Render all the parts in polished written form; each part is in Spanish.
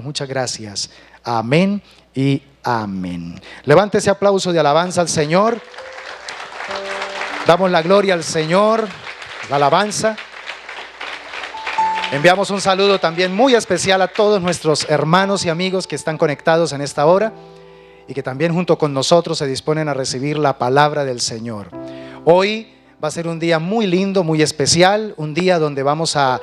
Muchas gracias. Amén y amén. Levante ese aplauso de alabanza al Señor. Damos la gloria al Señor, la alabanza. Enviamos un saludo también muy especial a todos nuestros hermanos y amigos que están conectados en esta hora y que también junto con nosotros se disponen a recibir la palabra del Señor. Hoy va a ser un día muy lindo, muy especial, un día donde vamos a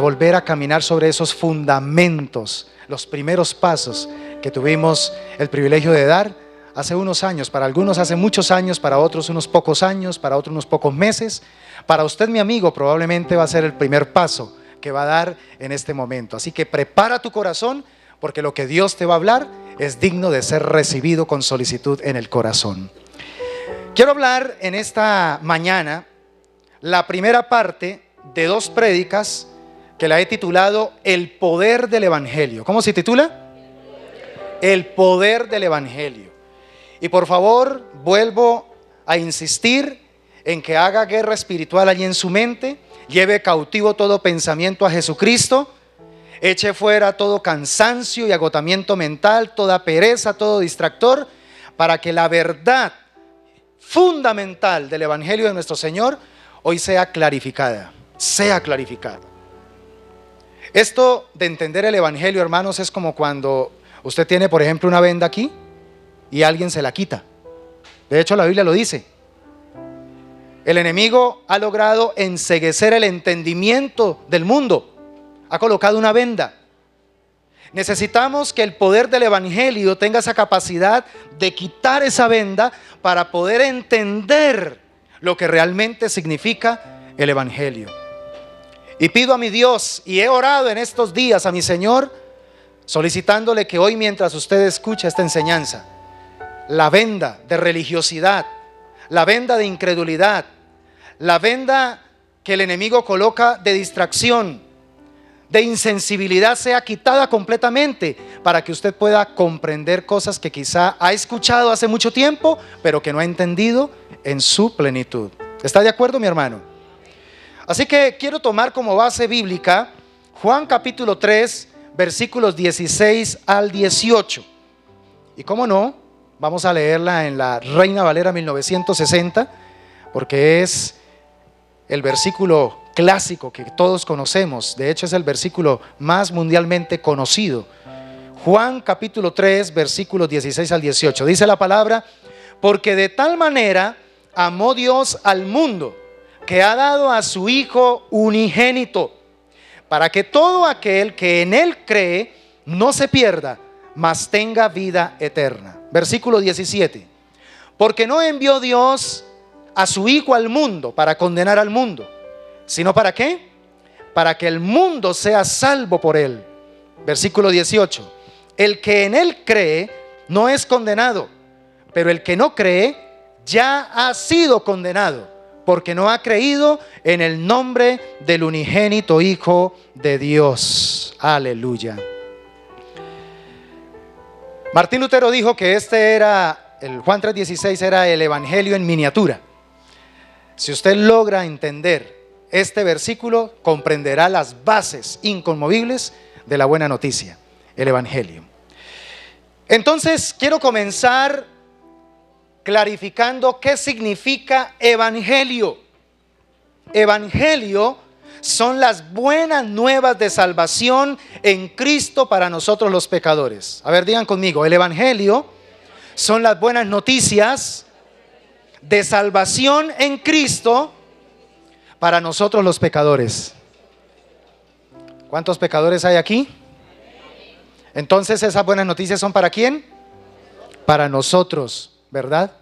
volver a caminar sobre esos fundamentos, los primeros pasos que tuvimos el privilegio de dar hace unos años, para algunos hace muchos años, para otros unos pocos años, para otros unos pocos meses. Para usted, mi amigo, probablemente va a ser el primer paso que va a dar en este momento. Así que prepara tu corazón, porque lo que Dios te va a hablar es digno de ser recibido con solicitud en el corazón. Quiero hablar en esta mañana la primera parte de dos prédicas que la he titulado El poder del Evangelio. ¿Cómo se titula? El poder del Evangelio. Y por favor, vuelvo a insistir en que haga guerra espiritual allí en su mente, lleve cautivo todo pensamiento a Jesucristo, eche fuera todo cansancio y agotamiento mental, toda pereza, todo distractor, para que la verdad fundamental del Evangelio de nuestro Señor hoy sea clarificada, Esto de entender el Evangelio, hermanos, es como cuando usted tiene, por ejemplo, una venda aquí y alguien se la quita. De hecho, la Biblia lo dice. El enemigo ha logrado enceguecer el entendimiento del mundo. Ha colocado una venda. Necesitamos que el poder del Evangelio tenga esa capacidad de quitar esa venda para poder entender lo que realmente significa el Evangelio. Y pido a mi Dios, y he orado en estos días a mi Señor, solicitándole que hoy, mientras usted escucha esta enseñanza, la venda de religiosidad, la venda de incredulidad, la venda que el enemigo coloca de distracción, de insensibilidad, sea quitada completamente, para que usted pueda comprender cosas que quizá ha escuchado hace mucho tiempo, pero que no ha entendido en su plenitud. ¿Está de acuerdo, mi hermano? Así que quiero tomar como base bíblica Juan capítulo 3, versículos 16 al 18. Y cómo no, vamos a leerla en la Reina Valera 1960, porque es el versículo clásico que todos conocemos. De hecho, es el versículo más mundialmente conocido. Juan capítulo 3, versículos 16 al 18. Dice la palabra: porque de tal manera amó Dios al mundo, que ha dado a su Hijo unigénito, para que todo aquel que en Él cree no se pierda, mas tenga vida eterna. Versículo 17. Porque no envió Dios a su Hijo al mundo para condenar al mundo, sino ¿para qué? Para que el mundo sea salvo por Él. Versículo 18. El que en Él cree no es condenado, pero el que no cree ya ha sido condenado, porque no ha creído en el nombre del unigénito Hijo de Dios. Aleluya. Martín Lutero dijo que el Juan 3:16 era el Evangelio en miniatura. Si usted logra entender este versículo, comprenderá las bases inconmovibles de la buena noticia, el Evangelio. Entonces, quiero comenzar clarificando qué significa Evangelio. Evangelio son las buenas nuevas de salvación en Cristo para nosotros los pecadores. A ver, digan conmigo: el Evangelio son las buenas noticias de salvación en Cristo para nosotros los pecadores. ¿Cuántos pecadores hay aquí? Entonces, esas buenas noticias son ¿para quién? Para nosotros, ¿verdad?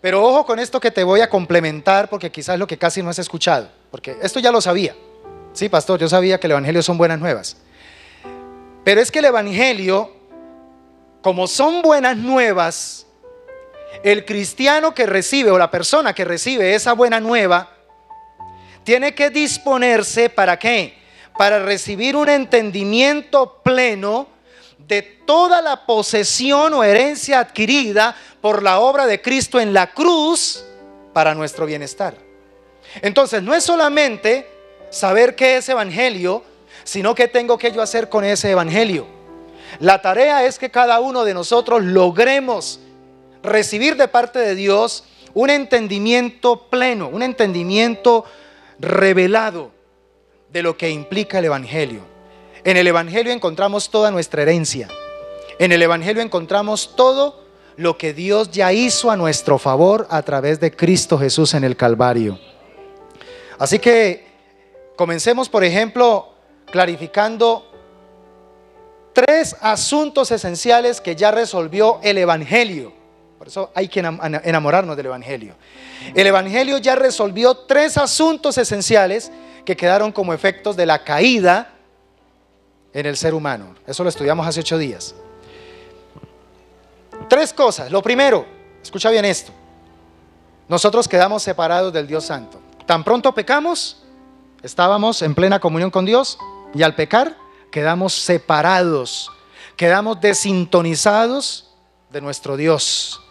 Pero ojo con esto que te voy a complementar, porque quizás es lo que casi no has escuchado, porque esto ya lo sabía. Sí, pastor, yo sabía que el Evangelio son buenas nuevas, pero es que el Evangelio, como son buenas nuevas, el cristiano que recibe, o la persona que recibe esa buena nueva, tiene que disponerse ¿para qué? Para recibir un entendimiento pleno de toda la posesión o herencia adquirida por la obra de Cristo en la cruz para nuestro bienestar. Entonces, no es solamente saber qué es Evangelio, sino qué tengo que yo hacer con ese Evangelio. La tarea es que cada uno de nosotros logremos recibir de parte de Dios un entendimiento pleno, un entendimiento revelado de lo que implica el Evangelio. En el Evangelio encontramos toda nuestra herencia. En el Evangelio encontramos todo lo que Dios ya hizo a nuestro favor a través de Cristo Jesús en el Calvario. Así que comencemos, por ejemplo, clarificando 3 asuntos esenciales que ya resolvió el Evangelio. Por eso hay que enamorarnos del Evangelio. El Evangelio ya resolvió 3 asuntos esenciales que quedaron como efectos de la caída en el ser humano. Eso lo estudiamos hace 8 días. 3 cosas. Lo primero, escucha bien esto. Nosotros quedamos separados del Dios Santo. Tan pronto pecamos, estábamos en plena comunión con Dios, y al pecar quedamos separados, quedamos desintonizados de nuestro Dios.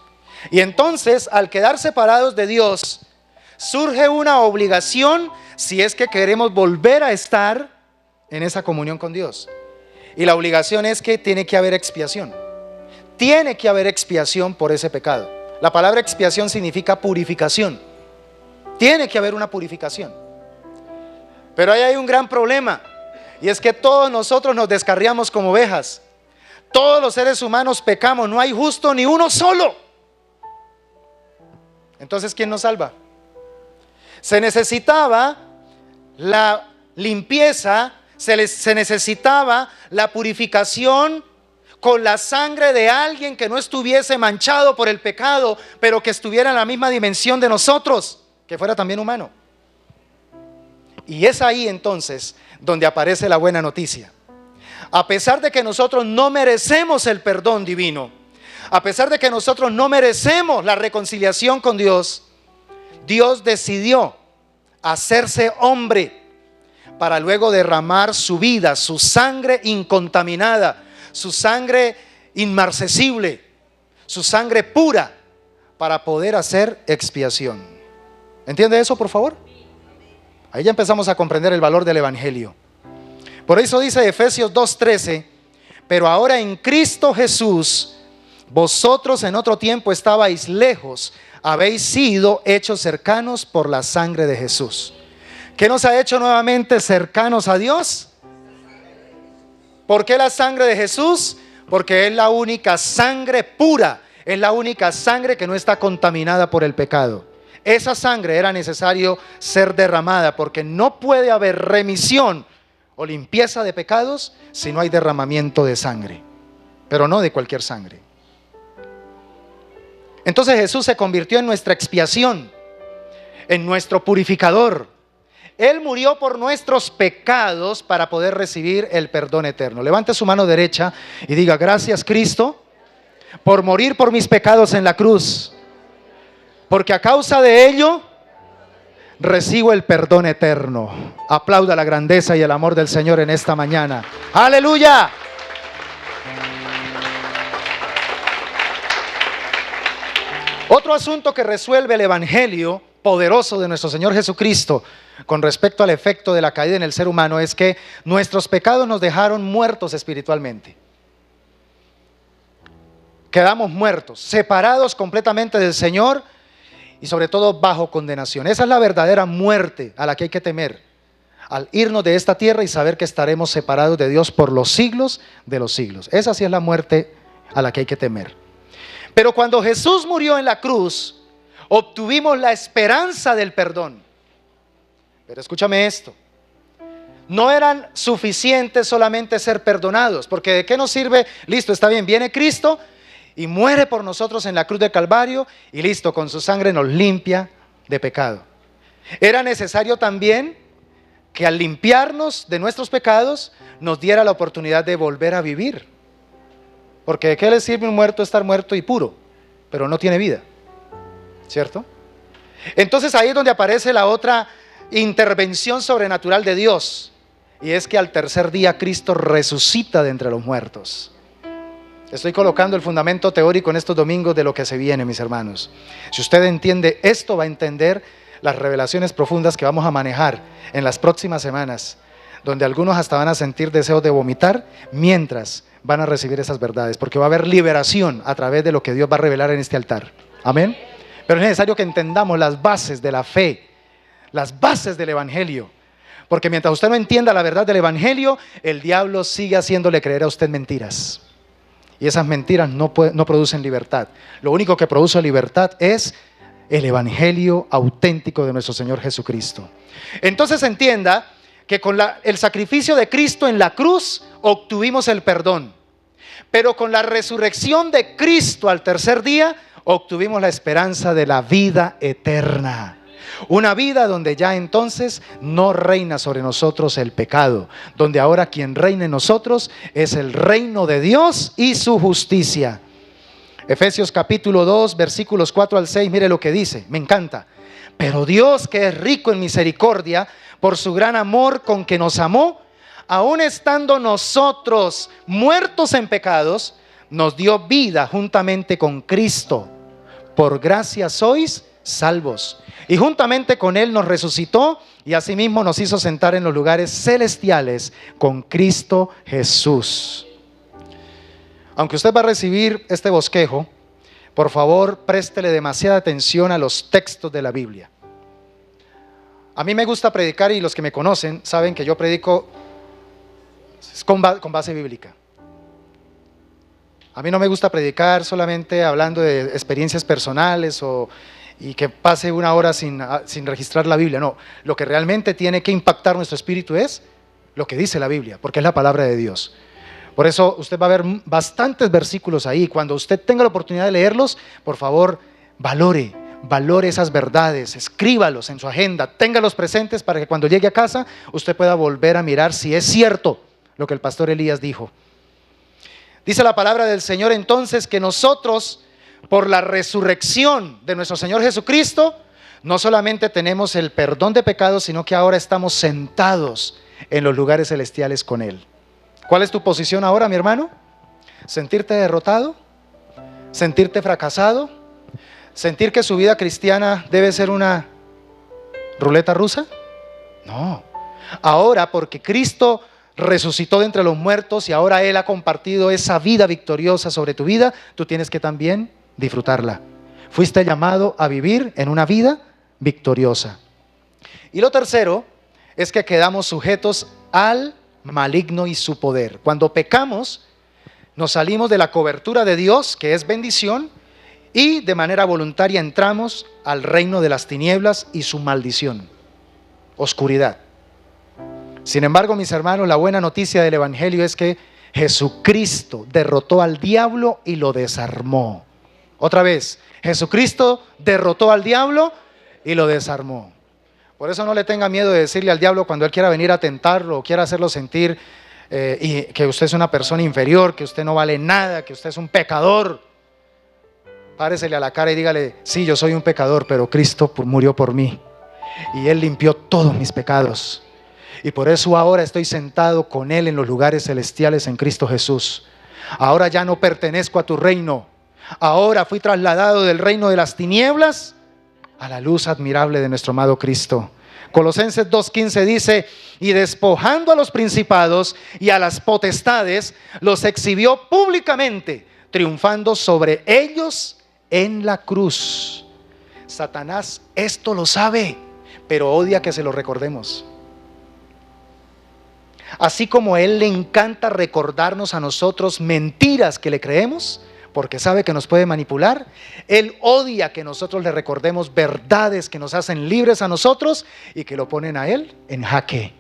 Y entonces, al quedar separados de Dios, surge una obligación si es que queremos volver a estar en esa comunión con Dios. Y la obligación es que tiene que haber expiación. Tiene que haber expiación por ese pecado. La palabra expiación significa purificación. Tiene que haber una purificación. Pero ahí hay un gran problema, y es que todos nosotros nos descarriamos como ovejas. Todos los seres humanos pecamos, no hay justo ni uno solo. Entonces, ¿quién nos salva? Se necesitaba la limpieza, se necesitaba la purificación con la sangre de alguien que no estuviese manchado por el pecado, pero que estuviera en la misma dimensión de nosotros, que fuera también humano. Y es ahí entonces donde aparece la buena noticia. A pesar de que nosotros no merecemos el perdón divino, a pesar de que nosotros no merecemos la reconciliación con Dios, Dios decidió hacerse hombre para luego derramar su vida, su sangre incontaminada, su sangre inmarcesible, su sangre pura, para poder hacer expiación. ¿Entiende eso, por favor? Ahí ya empezamos a comprender el valor del Evangelio. Por eso dice Efesios 2:13: pero ahora en Cristo Jesús, vosotros en otro tiempo estabais lejos, habéis sido hechos cercanos por la sangre de Jesús. ¿Qué nos ha hecho nuevamente cercanos a Dios? ¿Por qué la sangre de Jesús? Porque es la única sangre pura, es la única sangre que no está contaminada por el pecado. Esa sangre era necesario ser derramada, porque no puede haber remisión o limpieza de pecados si no hay derramamiento de sangre, pero no de cualquier sangre. Entonces Jesús se convirtió en nuestra expiación, en nuestro purificador. Él murió por nuestros pecados para poder recibir el perdón eterno. Levante su mano derecha y diga: gracias, Cristo, por morir por mis pecados en la cruz, porque a causa de ello recibo el perdón eterno. Aplauda la grandeza y el amor del Señor en esta mañana. ¡Aleluya! Otro asunto que resuelve el Evangelio poderoso de nuestro Señor Jesucristo con respecto al efecto de la caída en el ser humano es que nuestros pecados nos dejaron muertos espiritualmente. Quedamos muertos, separados completamente del Señor y sobre todo bajo condenación. Esa es la verdadera muerte a la que hay que temer, al irnos de esta tierra y saber que estaremos separados de Dios por los siglos de los siglos. Esa sí es la muerte a la que hay que temer. Pero cuando Jesús murió en la cruz, obtuvimos la esperanza del perdón. Pero escúchame esto: no eran suficientes solamente ser perdonados, porque ¿de qué nos sirve? Listo, está bien, viene Cristo y muere por nosotros en la cruz del Calvario y listo, con su sangre nos limpia de pecado. Era necesario también que al limpiarnos de nuestros pecados nos diera la oportunidad de volver a vivir, porque ¿de qué le sirve un muerto estar muerto y puro, pero no tiene vida? ¿Cierto? Entonces ahí es donde aparece la otra intervención sobrenatural de Dios, y es que al tercer día Cristo resucita de entre los muertos. Estoy colocando el fundamento teórico en estos domingos de lo que se viene, mis hermanos. Si usted entiende esto, va a entender las revelaciones profundas que vamos a manejar en las próximas semanas, donde algunos hasta van a sentir deseos de vomitar mientras van a recibir esas verdades, porque va a haber liberación a través de lo que Dios va a revelar en este altar. Amén. Pero es necesario que entendamos las bases de la fe, las bases del evangelio, porque mientras usted no entienda la verdad del evangelio, el diablo sigue haciéndole creer a usted mentiras, y esas mentiras no producen libertad. Lo único que produce libertad es el evangelio auténtico de nuestro Señor Jesucristo. Entonces entienda que con el sacrificio de Cristo en la cruz obtuvimos el perdón, pero con la resurrección de Cristo al tercer día obtuvimos la esperanza de la vida eterna. Una vida donde ya entonces no reina sobre nosotros el pecado, donde ahora quien reina en nosotros es el reino de Dios y su justicia. Efesios capítulo 2, versículos 4 al 6, mire lo que dice, me encanta. Pero Dios, que es rico en misericordia, por su gran amor con que nos amó, aun estando nosotros muertos en pecados, nos dio vida juntamente con Cristo. Por gracia sois salvos. Y juntamente con Él nos resucitó y asimismo nos hizo sentar en los lugares celestiales con Cristo Jesús. Aunque usted va a recibir este bosquejo, por favor, préstele demasiada atención a los textos de la Biblia. A mí me gusta predicar, y los que me conocen saben que yo predico con base bíblica. A mí no me gusta predicar solamente hablando de experiencias personales y que pase una hora sin registrar la Biblia. No, lo que realmente tiene que impactar nuestro espíritu es lo que dice la Biblia, porque es la palabra de Dios. Por eso usted va a ver bastantes versículos ahí. Cuando usted tenga la oportunidad de leerlos, por favor, valore esas verdades, escríbalos en su agenda, téngalos presentes para que cuando llegue a casa usted pueda volver a mirar si es cierto lo que el pastor Elías dijo. Dice la palabra del Señor entonces que nosotros, por la resurrección de nuestro Señor Jesucristo, no solamente tenemos el perdón de pecados, sino que ahora estamos sentados en los lugares celestiales con Él. ¿Cuál es tu posición ahora, mi hermano? ¿Sentirte derrotado? ¿Sentirte fracasado? ¿Sentir que su vida cristiana debe ser una ruleta rusa? No. Ahora, porque Cristo resucitó de entre los muertos y ahora Él ha compartido esa vida victoriosa sobre tu vida, tú tienes que también disfrutarla. Fuiste llamado a vivir en una vida victoriosa. Y lo tercero es que quedamos sujetos al maligno y su poder. Cuando pecamos, nos salimos de la cobertura de Dios, que es bendición, y de manera voluntaria entramos al reino de las tinieblas y su maldición, oscuridad. Sin embargo, mis hermanos, la buena noticia del evangelio es que Jesucristo derrotó al diablo y lo desarmó. Otra vez, Jesucristo derrotó al diablo y lo desarmó. Por eso no le tenga miedo de decirle al diablo cuando él quiera venir a tentarlo o quiera hacerlo sentir y que usted es una persona inferior, que usted no vale nada, que usted es un pecador. Páresele a la cara y dígale: sí, yo soy un pecador, pero Cristo murió por mí y Él limpió todos mis pecados. Y por eso ahora estoy sentado con Él en los lugares celestiales en Cristo Jesús. Ahora ya no pertenezco a tu reino. Ahora fui trasladado del reino de las tinieblas a la luz admirable de nuestro amado Cristo. Colosenses 2:15 dice: y despojando a los principados y a las potestades, los exhibió públicamente, triunfando sobre ellos en la cruz. Satanás esto lo sabe, pero odia que se lo recordemos. Así como a él le encanta recordarnos a nosotros mentiras que le creemos, porque sabe que nos puede manipular, él odia que nosotros le recordemos verdades que nos hacen libres a nosotros y que lo ponen a él en jaque.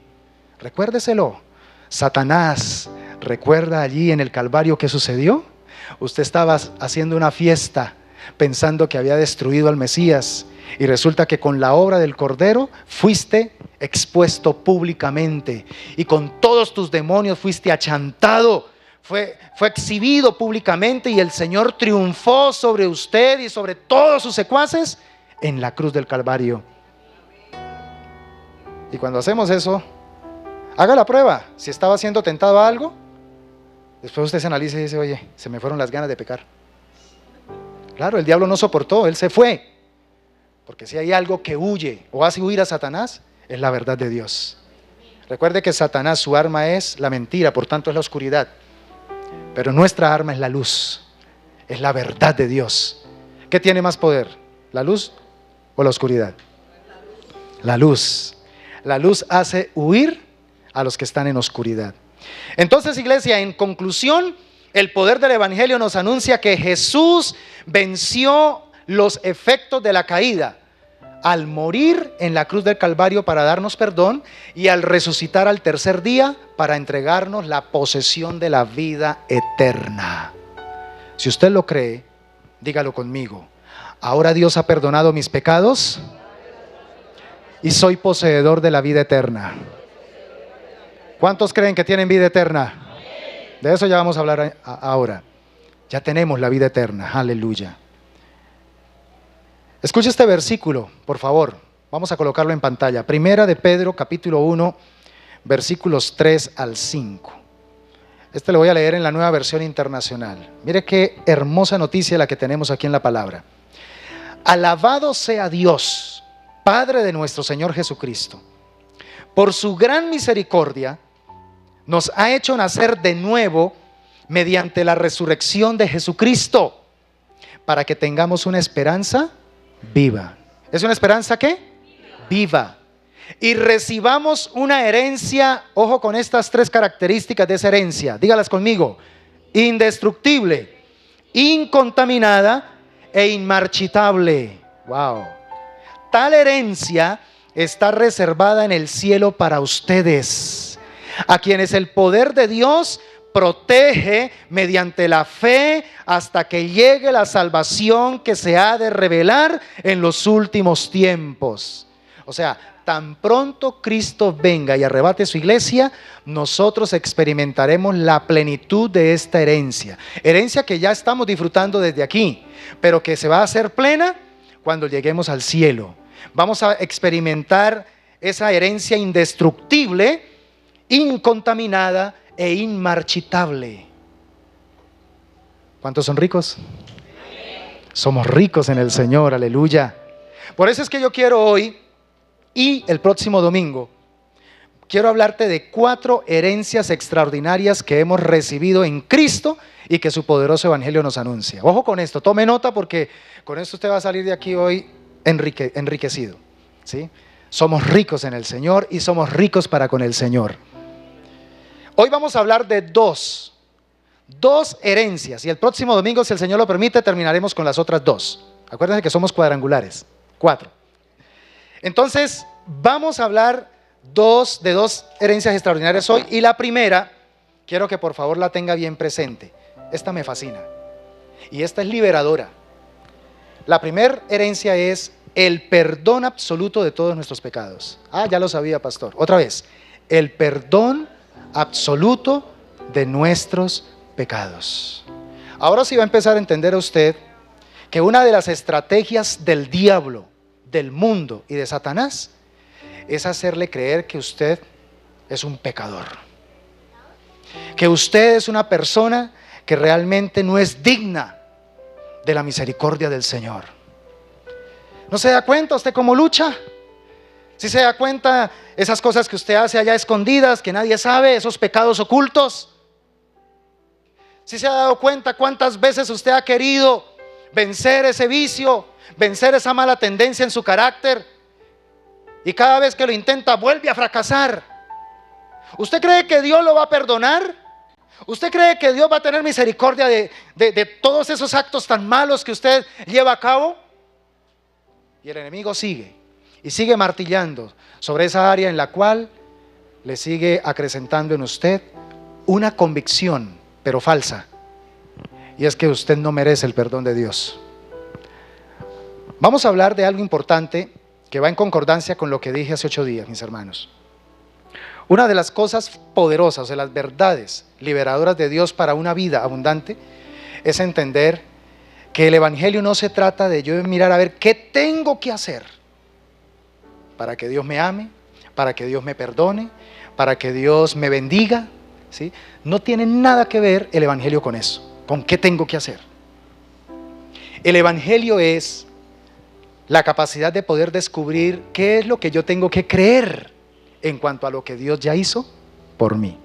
Recuérdeselo. Satanás, ¿recuerda allí en el Calvario qué sucedió? Usted estaba haciendo una fiesta pensando que había destruido al Mesías, y resulta que con la obra del Cordero fuiste expuesto públicamente, y con todos tus demonios fuiste achantado, fue exhibido públicamente, y el Señor triunfó sobre usted y sobre todos sus secuaces en la cruz del Calvario. Y cuando hacemos eso, haga la prueba. Si estaba siendo tentado a algo, después usted se analiza y dice: oye, se me fueron las ganas de pecar. Claro, el diablo no soportó, él se fue. Porque si hay algo que huye o hace huir a Satanás, es la verdad de Dios. Recuerde que Satanás, su arma es la mentira, por tanto es la oscuridad. Pero nuestra arma es la luz, es la verdad de Dios. ¿Qué tiene más poder? ¿La luz o la oscuridad? La luz. La luz hace huir a los que están en oscuridad. Entonces, iglesia, en conclusión, el poder del evangelio nos anuncia que Jesús venció los efectos de la caída al morir en la cruz del Calvario para darnos perdón y al resucitar al tercer día para entregarnos la posesión de la vida eterna. Si usted lo cree, dígalo conmigo. Ahora Dios ha perdonado mis pecados y soy poseedor de la vida eterna. ¿Cuántos creen que tienen vida eterna? De eso ya vamos a hablar ahora. Ya tenemos la vida eterna, aleluya. Escuche este versículo, por favor. Vamos a colocarlo en pantalla. Primera de Pedro, capítulo 1, versículos 3 al 5. Este lo voy a leer en la Nueva Versión Internacional. Mire qué hermosa noticia la que tenemos aquí en la palabra. Alabado sea Dios, Padre de nuestro Señor Jesucristo. Por su gran misericordia, nos ha hecho nacer de nuevo mediante la resurrección de Jesucristo, para que tengamos una esperanza viva. ¿Es una esperanza qué? Viva. Y recibamos una herencia, ojo con estas tres características de esa herencia, dígalas conmigo: indestructible, incontaminada e inmarchitable. Wow. Tal herencia está reservada en el cielo para ustedes, a quienes el poder de Dios protege mediante la fe hasta que llegue la salvación que se ha de revelar en los últimos tiempos. O sea, tan pronto Cristo venga y arrebate su iglesia, nosotros experimentaremos la plenitud de esta herencia. Herencia que ya estamos disfrutando desde aquí, pero que se va a hacer plena cuando lleguemos al cielo. Vamos a experimentar esa herencia indestructible, incontaminada e inmarchitable. ¿Cuántos son ricos? Somos ricos en el Señor, aleluya. Por eso es que yo quiero hoy y el próximo domingo, quiero hablarte de 4 herencias extraordinarias que hemos recibido en Cristo y que su poderoso evangelio nos anuncia. Ojo con esto, tome nota, porque con esto usted va a salir de aquí hoy enriquecido, ¿sí? Somos ricos en el Señor y somos ricos para con el Señor. Hoy vamos a hablar de dos herencias, y el próximo domingo, si el Señor lo permite, terminaremos con las otras 2. Acuérdense que somos cuadrangulares, 4. Entonces, vamos a hablar de dos herencias extraordinarias hoy, y la primera, quiero que por favor la tenga bien presente. Esta me fascina, y esta es liberadora. La primera herencia es el perdón absoluto de todos nuestros pecados. Ah, ya lo sabía, pastor. Otra vez, el perdón absoluto de nuestros pecados. Ahora sí va a empezar a entender a usted que una de las estrategias del diablo, del mundo y de Satanás es hacerle creer que usted es un pecador, que usted es una persona que realmente no es digna de la misericordia del Señor. ¿No se da cuenta usted cómo lucha? ¿Sí se da cuenta esas cosas que usted hace allá escondidas, que nadie sabe, esos pecados ocultos? ¿Sí se ha dado cuenta cuántas veces usted ha querido vencer ese vicio, vencer esa mala tendencia en su carácter, y cada vez que lo intenta vuelve a fracasar? ¿Usted cree que Dios lo va a perdonar? ¿Usted cree que Dios va a tener misericordia de todos esos actos tan malos que usted lleva a cabo? Y el enemigo sigue, y sigue martillando sobre esa área en la cual le sigue acrecentando en usted una convicción, pero falsa, y es que usted no merece el perdón de Dios. Vamos a hablar de algo importante que va en concordancia con lo que dije hace 8 días, mis hermanos. Una de las cosas poderosas, de las verdades liberadoras de Dios para una vida abundante, es entender que el evangelio no se trata de yo mirar a ver qué tengo que hacer para que Dios me ame, para que Dios me perdone, para que Dios me bendiga, ¿sí? No tiene nada que ver el evangelio con eso, con qué tengo que hacer. El evangelio es la capacidad de poder descubrir qué es lo que yo tengo que creer en cuanto a lo que Dios ya hizo por mí.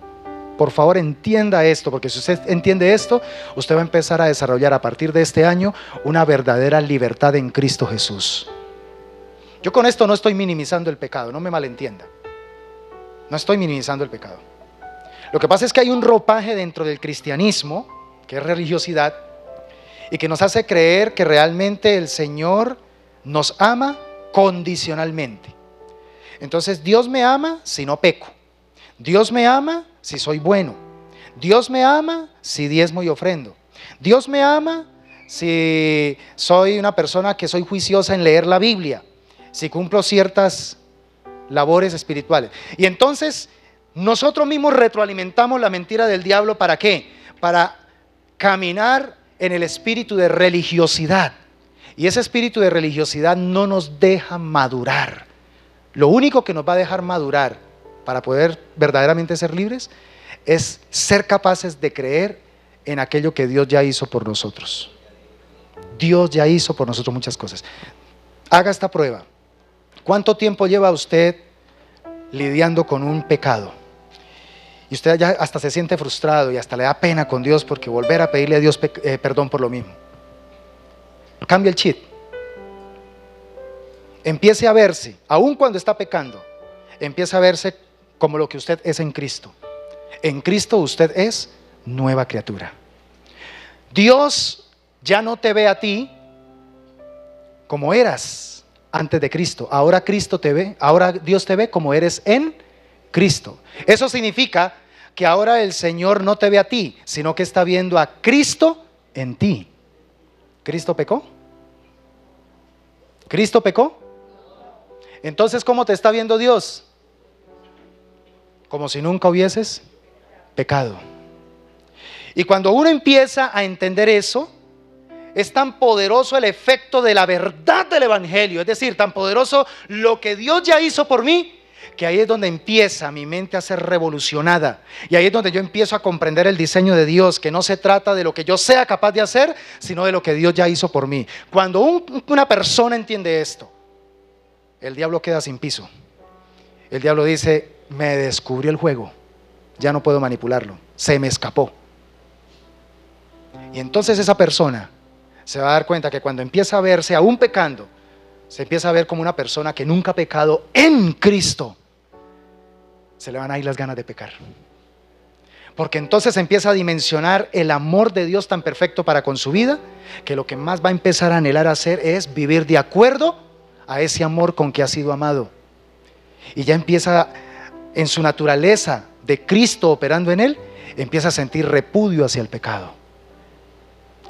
Por favor, entienda esto, porque si usted entiende esto, usted va a empezar a desarrollar a partir de este año una verdadera libertad en Cristo Jesús. Yo con esto no estoy minimizando el pecado, no me malentienda. No estoy minimizando el pecado. Lo que pasa es que hay un ropaje dentro del cristianismo, que es religiosidad, y que nos hace creer que realmente el Señor nos ama condicionalmente. Entonces, Dios me ama si no peco. Dios me ama si soy bueno. Dios me ama si diezmo y ofrendo. Dios me ama si soy una persona que soy juiciosa en leer la Biblia, si cumplo ciertas labores espirituales. Y entonces nosotros mismos retroalimentamos la mentira del diablo. ¿Para qué? Para caminar en el espíritu de religiosidad. Y ese espíritu de religiosidad no nos deja madurar. Lo único que nos va a dejar madurar para poder verdaderamente ser libres es ser capaces de creer en aquello que Dios ya hizo por nosotros. Dios ya hizo por nosotros muchas cosas. Haga esta prueba. ¿Cuánto tiempo lleva usted lidiando con un pecado? Y usted ya hasta se siente frustrado y hasta le da pena con Dios porque volver a pedirle a Dios perdón por lo mismo. Cambia el chip. Empiece a verse, aun cuando está pecando, empiece a verse como lo que usted es en Cristo. En Cristo usted es nueva criatura. Dios ya no te ve a ti como eras antes de Cristo. Ahora Cristo te ve, ahora Dios te ve como eres en Cristo. Eso significa que ahora el Señor no te ve a ti, sino que está viendo a Cristo en ti. ¿Cristo pecó? ¿Cristo pecó? Entonces, ¿cómo te está viendo Dios? Como si nunca hubieses pecado. Y cuando uno empieza a entender eso, es tan poderoso el efecto de la verdad del Evangelio, es decir, tan poderoso lo que Dios ya hizo por mí, que ahí es donde empieza mi mente a ser revolucionada. Y ahí es donde yo empiezo a comprender el diseño de Dios, que no se trata de lo que yo sea capaz de hacer, sino de lo que Dios ya hizo por mí. Cuando una persona entiende esto, el diablo queda sin piso. El diablo dice: me descubrió el juego, ya no puedo manipularlo, se me escapó. Y entonces esa persona se va a dar cuenta que cuando empieza a verse aún pecando, se empieza a ver como una persona que nunca ha pecado en Cristo. Se le van a ir las ganas de pecar, porque entonces empieza a dimensionar el amor de Dios tan perfecto para con su vida, que lo que más va a empezar a anhelar hacer es vivir de acuerdo a ese amor con que ha sido amado. Y ya empieza, en su naturaleza de Cristo operando en él, empieza a sentir repudio hacia el pecado.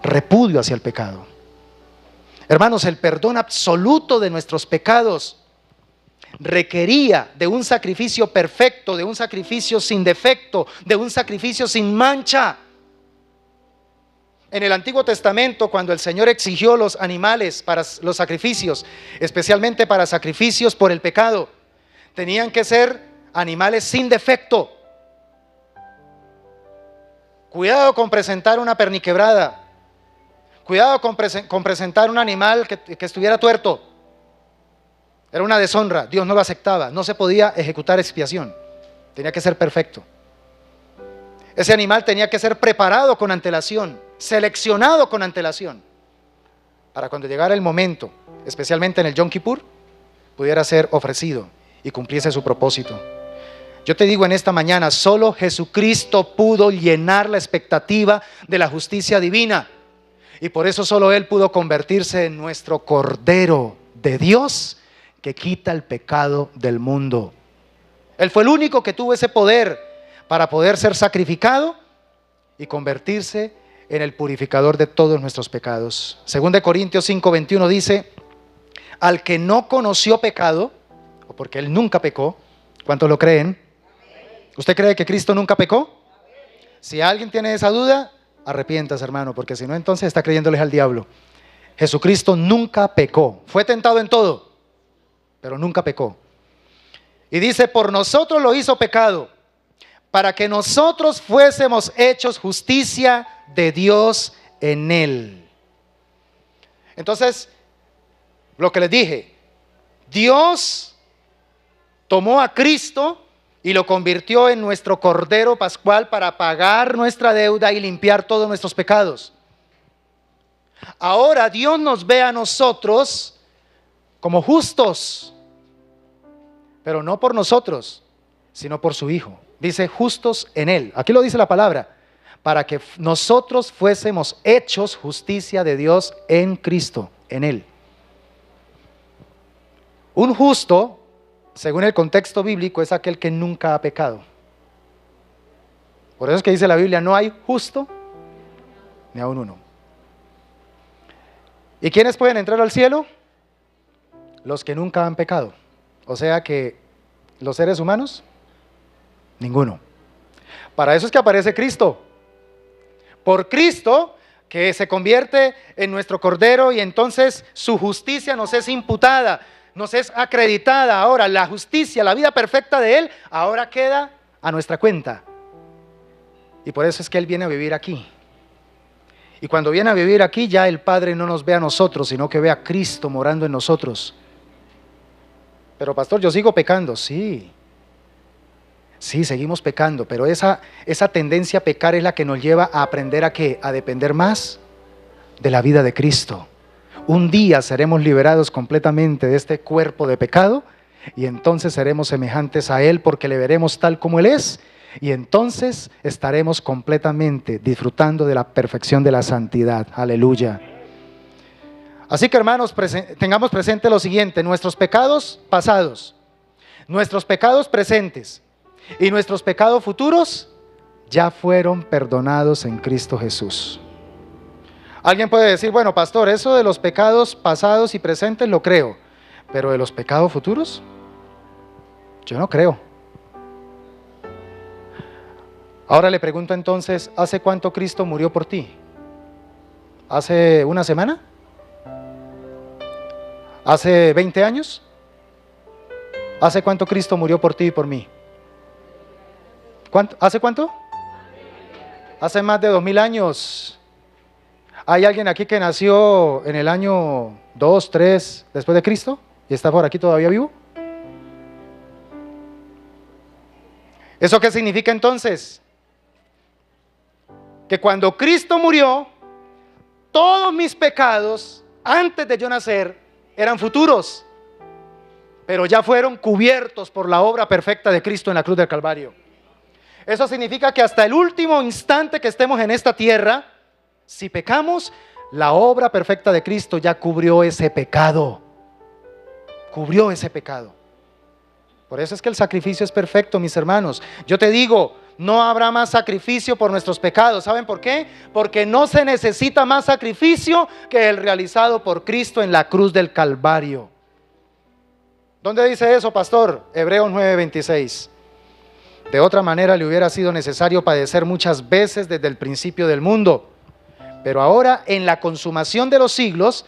Repudio hacia el pecado. Hermanos, el perdón absoluto de nuestros pecados requería de un sacrificio perfecto, de un sacrificio sin defecto, de un sacrificio sin mancha. En el Antiguo Testamento, cuando el Señor exigió los animales para los sacrificios, especialmente para sacrificios por el pecado, tenían que ser animales sin defecto. Cuidado con presentar una perniquebrada. Cuidado con presentar un animal que estuviera tuerto. Era una deshonra, Dios no lo aceptaba, no se podía ejecutar expiación, tenía que ser perfecto. Ese animal tenía que ser preparado con antelación, seleccionado con antelación, para cuando llegara el momento, especialmente en el Yom Kippur, pudiera ser ofrecido y cumpliese su propósito. Yo te digo en esta mañana, solo Jesucristo pudo llenar la expectativa de la justicia divina, y por eso solo Él pudo convertirse en nuestro Cordero de Dios, que quita el pecado del mundo. Él fue el único que tuvo ese poder para poder ser sacrificado y convertirse en el purificador de todos nuestros pecados. Según de Corintios 5:21 dice: al que no conoció pecado, o porque Él nunca pecó. ¿Cuántos lo creen? ¿Usted cree que Cristo nunca pecó? Si alguien tiene esa duda, arrepiéntase, hermano, porque si no, entonces está creyéndoles al diablo. Jesucristo nunca pecó. Fue tentado en todo, pero nunca pecó. Y dice: por nosotros lo hizo pecado, para que nosotros fuésemos hechos justicia de Dios en Él. Entonces, lo que les dije, Dios tomó a Cristo y lo convirtió en nuestro Cordero Pascual para pagar nuestra deuda y limpiar todos nuestros pecados. Ahora Dios nos ve a nosotros como justos, pero no por nosotros, sino por su Hijo. Dice justos en Él. Aquí lo dice la palabra, para que nosotros fuésemos hechos justicia de Dios en Cristo, en Él. Un justo, según el contexto bíblico, es aquel que nunca ha pecado. Por eso es que dice la Biblia, no hay justo ni aun uno. ¿Y quiénes pueden entrar al cielo? Los que nunca han pecado. O sea que los seres humanos, ninguno. Para eso es que aparece Cristo. Por Cristo, que se convierte en nuestro Cordero, y entonces su justicia nos es imputada, nos es acreditada. Ahora la justicia, la vida perfecta de Él, ahora queda a nuestra cuenta. Y por eso es que Él viene a vivir aquí. Y cuando viene a vivir aquí, ya el Padre no nos ve a nosotros, sino que ve a Cristo morando en nosotros. Pero pastor, yo sigo pecando. Sí, seguimos pecando, pero esa tendencia a pecar es la que nos lleva a aprender a ¿qué? A depender más de la vida de Cristo. Un día seremos liberados completamente de este cuerpo de pecado y entonces seremos semejantes a Él porque le veremos tal como Él es. Y entonces estaremos completamente disfrutando de la perfección de la santidad. Aleluya. Así que hermanos, tengamos presente lo siguiente: nuestros pecados pasados, nuestros pecados presentes y nuestros pecados futuros ya fueron perdonados en Cristo Jesús. Alguien puede decir, bueno pastor, eso de los pecados pasados y presentes lo creo, pero de los pecados futuros, yo no creo. Ahora le pregunto entonces, ¿hace cuánto Cristo murió por ti? ¿Hace una semana? ¿Hace 20 años? ¿Hace cuánto Cristo murió por ti y por mí? ¿Hace cuánto? Hace más de 2000 años. ¿Hay alguien aquí que nació en el año 2, 3 después de Cristo y está por aquí todavía vivo? ¿Eso qué significa entonces? Que cuando Cristo murió, todos mis pecados antes de yo nacer eran futuros, pero ya fueron cubiertos por la obra perfecta de Cristo en la cruz del Calvario. Eso significa que hasta el último instante que estemos en esta tierra, si pecamos, la obra perfecta de Cristo ya cubrió ese pecado. Cubrió ese pecado. Por eso es que el sacrificio es perfecto, mis hermanos. Yo te digo, no habrá más sacrificio por nuestros pecados. ¿Saben por qué? Porque no se necesita más sacrificio que el realizado por Cristo en la cruz del Calvario. ¿Dónde dice eso, pastor? Hebreos 9:26. De otra manera le hubiera sido necesario padecer muchas veces desde el principio del mundo. Pero ahora, en la consumación de los siglos,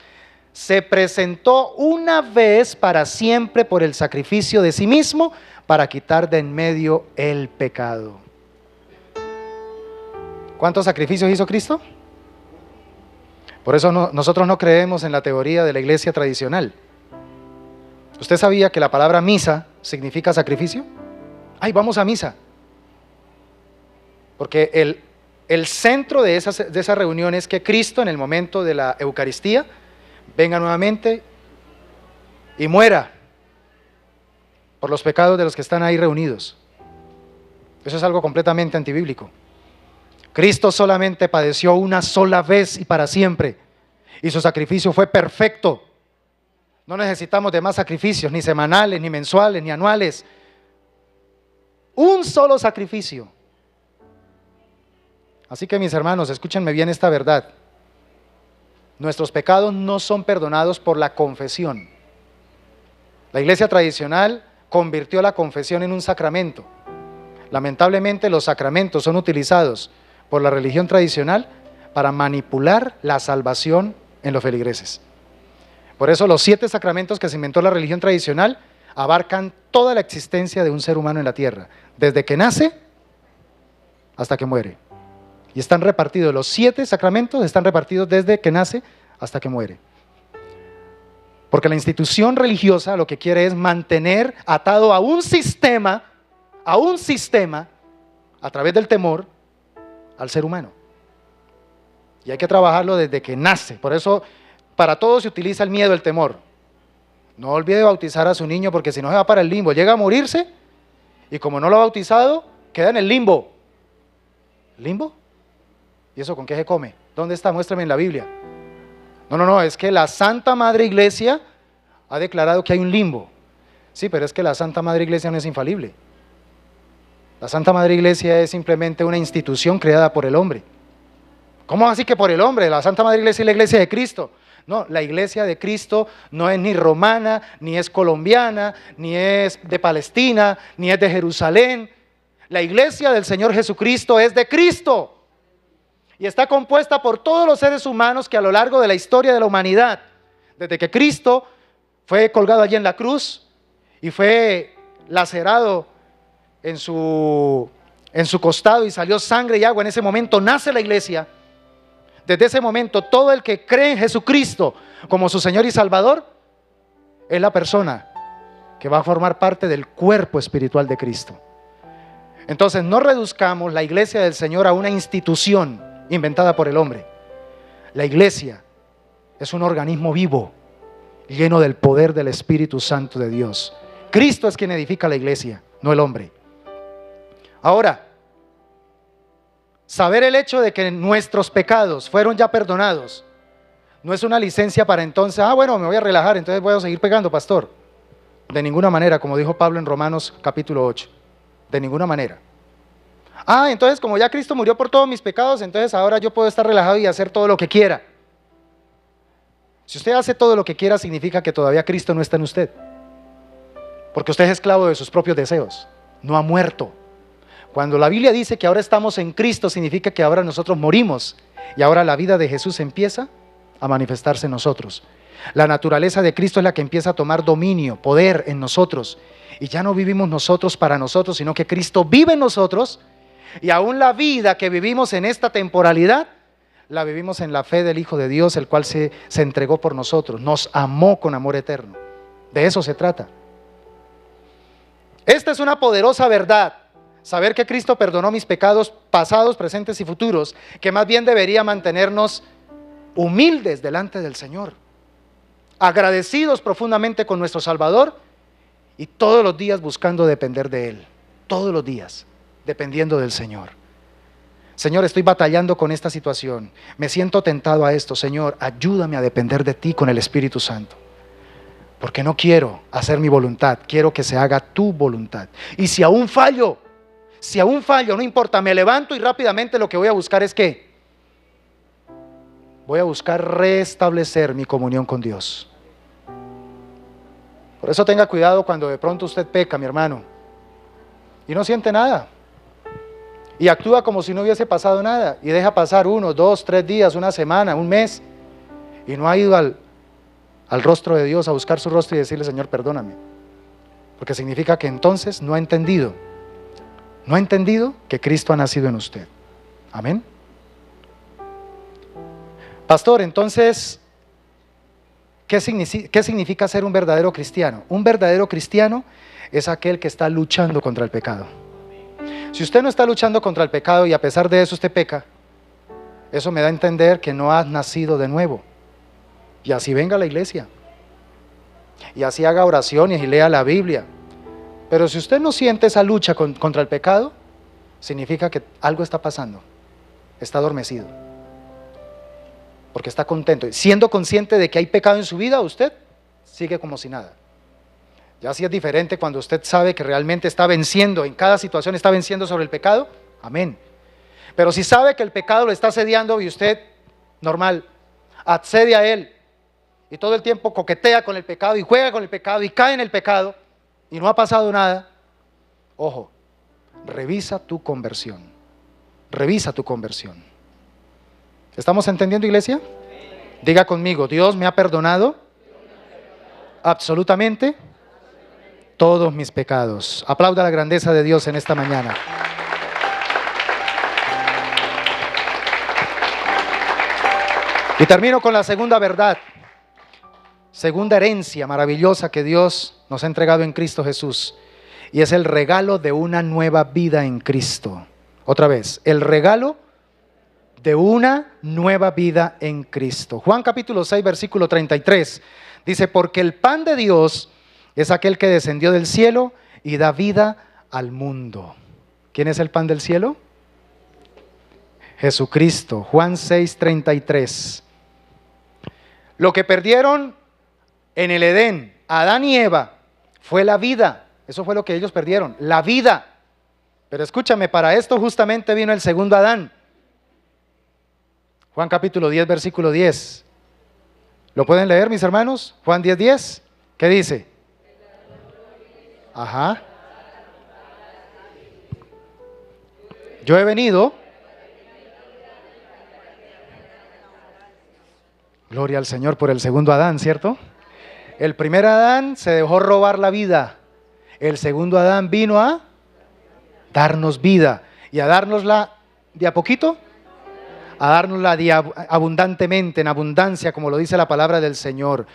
se presentó una vez para siempre por el sacrificio de sí mismo para quitar de en medio el pecado. ¿Cuántos sacrificios hizo Cristo? Por eso nosotros no creemos en la teoría de la iglesia tradicional. ¿Usted sabía que la palabra misa significa sacrificio? Ay, vamos a misa. Porque el centro de esa reunión es que Cristo, en el momento de la Eucaristía, venga nuevamente y muera por los pecados de los que están ahí reunidos. Eso es algo completamente antibíblico. Cristo solamente padeció una sola vez y para siempre, y su sacrificio fue perfecto. No necesitamos de más sacrificios, ni semanales, ni mensuales, ni anuales. Un solo sacrificio. Así que mis hermanos, escúchenme bien esta verdad. Nuestros pecados no son perdonados por la confesión. La iglesia tradicional convirtió la confesión en un sacramento. Lamentablemente los sacramentos son utilizados por la religión tradicional para manipular la salvación en los feligreses. Por eso los 7 sacramentos que se inventó la religión tradicional abarcan toda la existencia de un ser humano en la tierra, desde que nace hasta que muere. Y están repartidos, los 7 sacramentos están repartidos desde que nace hasta que muere. Porque la institución religiosa lo que quiere es mantener atado a un sistema a un sistema, a través del temor, al ser humano. Y hay que trabajarlo desde que nace. Por eso, para todo se utiliza el miedo, el temor. No olvide bautizar a su niño, porque si no se va para el limbo. Llega a morirse y como no lo ha bautizado, queda en el limbo. ¿Limbo? ¿Y eso con qué se come? ¿Dónde está? Muéstrame en la Biblia. No, es que la Santa Madre Iglesia ha declarado que hay un limbo. Sí, pero es que la Santa Madre Iglesia no es infalible. La Santa Madre Iglesia es simplemente una institución creada por el hombre. ¿Cómo así que por el hombre? La Santa Madre Iglesia es la Iglesia de Cristo. No, la Iglesia de Cristo no es ni romana, ni es colombiana, ni es de Palestina, ni es de Jerusalén. La Iglesia del Señor Jesucristo es de Cristo. Y está compuesta por todos los seres humanos que a lo largo de la historia de la humanidad, desde que Cristo fue colgado allí en la cruz y fue lacerado en su costado y salió sangre y agua, en ese momento nace la iglesia. Desde ese momento, todo el que cree en Jesucristo como su Señor y Salvador es la persona que va a formar parte del cuerpo espiritual de Cristo. Entonces, no reduzcamos la iglesia del Señor a una institución inventada por el hombre. La iglesia es un organismo vivo, lleno del poder del Espíritu Santo de Dios. Cristo es quien edifica la iglesia, no el hombre. Ahora, saber el hecho de que nuestros pecados fueron ya perdonados no es una licencia para entonces, bueno, me voy a relajar, entonces voy a seguir pecando, pastor. De ninguna manera, como dijo Pablo en Romanos capítulo 8. De ninguna manera. Entonces como ya Cristo murió por todos mis pecados, entonces ahora yo puedo estar relajado y hacer todo lo que quiera. Si usted hace todo lo que quiera, significa que todavía Cristo no está en usted. Porque usted es esclavo de sus propios deseos. No ha muerto. Cuando la Biblia dice que ahora estamos en Cristo, significa que ahora nosotros morimos. Y ahora la vida de Jesús empieza a manifestarse en nosotros. La naturaleza de Cristo es la que empieza a tomar dominio, poder en nosotros. Y ya no vivimos nosotros para nosotros, sino que Cristo vive en nosotros. Y aún la vida que vivimos en esta temporalidad, la vivimos en la fe del Hijo de Dios, el cual se entregó por nosotros, nos amó con amor eterno. De eso se trata. Esta es una poderosa verdad, saber que Cristo perdonó mis pecados pasados, presentes y futuros, que más bien debería mantenernos humildes delante del Señor, agradecidos profundamente con nuestro Salvador y todos los días buscando depender de Él, todos los días dependiendo del Señor. Señor, estoy batallando con esta situación, me siento tentado a esto. Señor, ayúdame a depender de ti con el Espíritu Santo, porque no quiero hacer mi voluntad, quiero que se haga tu voluntad. Y si aún fallo, no importa, me levanto y rápidamente lo que voy a buscar es ¿qué? Voy a buscar restablecer mi comunión con Dios. Por eso tenga cuidado cuando de pronto usted peca, mi hermano, y no siente nada. Y actúa como si no hubiese pasado nada. Y deja pasar 1, 2, 3 días, una semana, un mes. Y no ha ido al rostro de Dios a buscar su rostro y decirle: Señor, perdóname. Porque significa que entonces no ha entendido que Cristo ha nacido en usted. Amén. Pastor, entonces, ¿qué significa ser un verdadero cristiano? Un verdadero cristiano es aquel que está luchando contra el pecado. Si usted no está luchando contra el pecado y a pesar de eso usted peca, eso me da a entender que no has nacido de nuevo. Y así venga a la iglesia, y así haga oraciones y lea la Biblia. Pero si usted no siente esa lucha contra el pecado, significa que algo está pasando, está adormecido, porque está contento. Siendo consciente de que hay pecado en su vida, usted sigue como si nada. Ya sí es diferente cuando usted sabe que realmente está venciendo, en cada situación está venciendo sobre el pecado, amén. Pero si sabe que el pecado lo está asediando y usted, normal, accede a él y todo el tiempo coquetea con el pecado y juega con el pecado y cae en el pecado y no ha pasado nada, ojo, revisa tu conversión. Revisa tu conversión. ¿Estamos entendiendo, iglesia? Diga conmigo: Dios me ha perdonado absolutamente todos mis pecados. Aplauda la grandeza de Dios en esta mañana. Y termino con la segunda verdad, segunda herencia maravillosa que Dios nos ha entregado en Cristo Jesús. y es el regalo de una nueva vida en Cristo. Otra vez, el regalo de una nueva vida en Cristo. Juan capítulo 6, versículo 33, dice, porque el pan de Dios es aquel que descendió del cielo y da vida al mundo. ¿Quién es el pan del cielo? Jesucristo. Juan 6, 33. Lo que perdieron en el Edén, Adán y Eva, fue la vida. Eso fue lo que ellos perdieron, la vida. Pero escúchame, para esto justamente vino el segundo Adán. Juan capítulo 10, versículo 10. ¿Lo pueden leer, mis hermanos? Juan 10, 10. ¿Qué dice? Ajá. Yo he venido. Gloria al Señor por el segundo Adán, ¿cierto? El primer Adán se dejó robar la vida. El segundo Adán vino a darnos vida. ¿Y a dárnosla de a poquito? A dárnosla abundantemente, en abundancia, como lo dice la palabra del Señor.